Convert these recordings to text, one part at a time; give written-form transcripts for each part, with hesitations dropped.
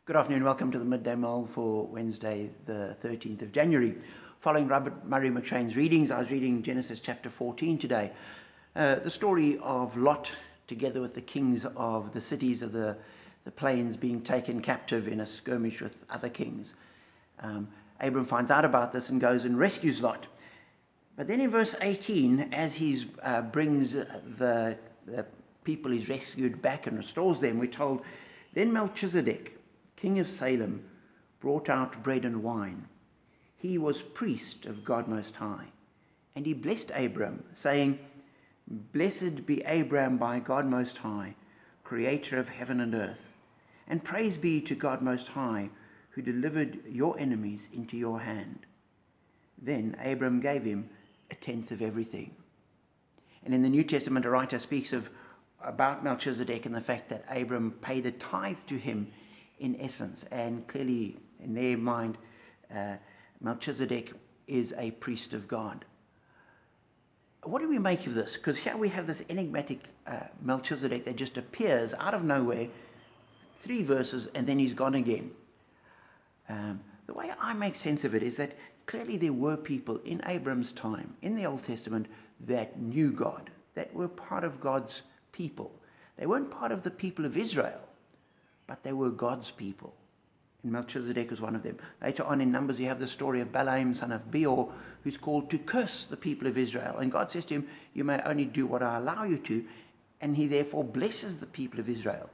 Good afternoon, welcome to the Midday Mull for Wednesday the 13th of January. Following Robert Murray McShane's readings, I was reading Genesis chapter 14 today. The story of Lot together with the kings of the cities of the plains being taken captive in a skirmish with other kings. Abram finds out about this and goes and rescues Lot. But then in verse 18, as he brings the people he's rescued back and restores them, we're told, then Melchizedek, king of Salem, brought out bread and wine. He was priest of God Most High. And he blessed Abram, saying, Blessed be Abram by God Most High, creator of heaven and earth. And praise be to God Most High, who delivered your enemies into your hand. Then Abram gave him a tenth of everything. And in the New Testament, a writer speaks about Melchizedek and the fact that Abram paid a tithe to him in essence, and clearly in their mind Melchizedek is a priest of God. What do we make of this? Because here we have this enigmatic Melchizedek that just appears out of nowhere, 3 verses, and then he's gone again. The way I make sense of it is that clearly there were people in Abram's time in the Old Testament that knew God, that were part of God's people. They weren't part of the people of Israel, but they were God's people. And Melchizedek was one of them. Later on in Numbers, you have the story of Balaam, son of Beor, who's called to curse the people of Israel. And God says to him, you may only do what I allow you to. And he therefore blesses the people of Israel.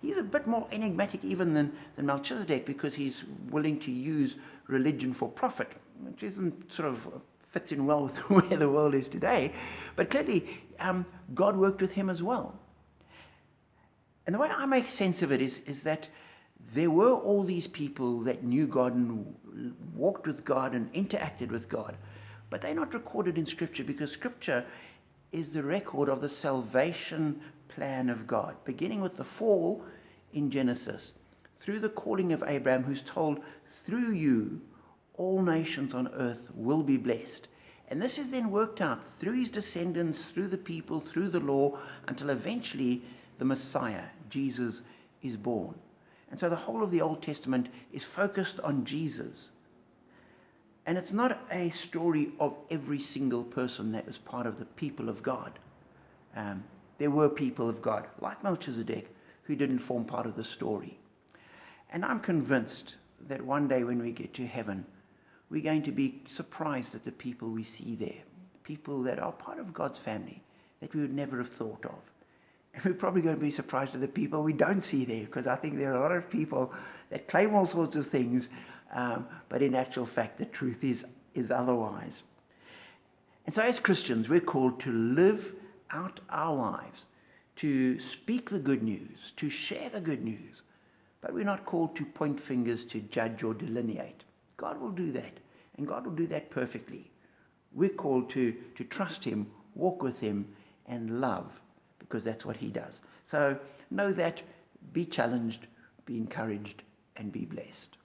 He's a bit more enigmatic even than Melchizedek, because he's willing to use religion for profit, which isn't sort of fits in well with where the world is today. But clearly, God worked with him as well. And the way I make sense of it is that there were all these people that knew God and walked with God and interacted with God, but they're not recorded in Scripture, because Scripture is the record of the salvation plan of God, beginning with the fall in Genesis, through the calling of Abraham, who's told, through you, all nations on earth will be blessed. And this is then worked out through his descendants, through the people, through the law, until eventually the Messiah, Jesus, is born. And so the whole of the Old Testament is focused on Jesus. And it's not a story of every single person that was part of the people of God. There were people of God, like Melchizedek, who didn't form part of the story. And I'm convinced that one day when we get to heaven, we're going to be surprised at the people we see there, people that are part of God's family that we would never have thought of. And we're probably going to be surprised at the people we don't see there, because I think there are a lot of people that claim all sorts of things, but in actual fact, the truth is otherwise. And so as Christians, we're called to live out our lives, to speak the good news, to share the good news. But we're not called to point fingers, to judge or delineate. God will do that, and God will do that perfectly. We're called to trust him, walk with him, and love, because that's what he does. So know that, be challenged, be encouraged, and be blessed.